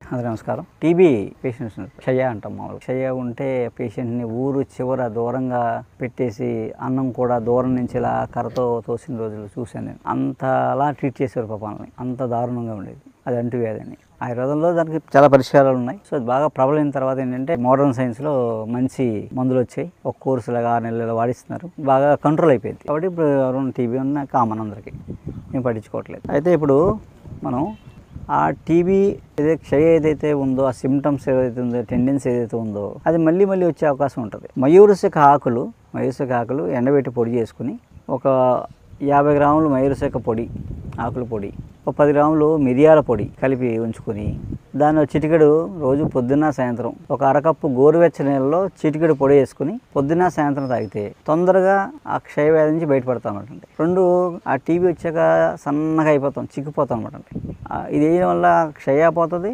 అందరికీ నమస్కారం. TB patients క్షయ అంటాం. మామూలు క్షయ ఉంటే పేషెంట్ని ఊరు చివర దూరంగా పెట్టేసి అన్నం కూడా దూరం నుంచి ఇలా కర్రతో తోసిన రోజులు చూశాను నేను. అంతలా ట్రీట్ చేసేవారు పాపాలని, అంత దారుణంగా ఉండేది. అది అంటువ్యాధి అని. ఆయుర్వేదంలో దానికి చాలా పరిష్కారాలు ఉన్నాయి. సో అది బాగా ప్రబలైన తర్వాత ఏంటంటే మోడర్న్ సైన్స్లో మంచి మందులు వచ్చాయి. ఒక కోర్సు లాగా 6 నెలలు వాడిస్తున్నారు. బాగా కంట్రోల్ అయిపోయింది. కాబట్టి ఇప్పుడు ఎవరైనా టీబీ ఉన్న కామన్ అందరికీ ఏం పట్టించుకోవట్లేదు. అయితే ఇప్పుడు మనం ఆ టీబీ క్షయ ఏదైతే ఉందో, ఆ సిమ్టమ్స్ ఏదైతే ఉందో, టెండెన్సీ ఏదైతే ఉందో అది మళ్ళీ వచ్చే అవకాశం ఉంటుంది. మయూరశక ఆకులు ఎండబెట్టి పొడి చేసుకుని ఒక 50 గ్రాములు మయూరశక పొడి, ఆకుల పొడి, ఒక 10 గ్రాములు మిరియాల పొడి కలిపి ఉంచుకొని దాన్ని చిటికెడు రోజు పొద్దున్న సాయంత్రం ఒక అరకప్పు గోరువెచ్చని నీళ్ళలో చిటికెడు పొడి వేసుకుని పొద్దున్న సాయంత్రం తాగితే తొందరగా ఆ క్షయవ్యాధి నుంచి బయటపడతాం అనమాట. రెండు ఆ టీబీ వచ్చాక సన్నగా అయిపోతాం, చిక్కిపోతాం అనమాట. ఇది వేయడం వల్ల క్షయ పోతుంది.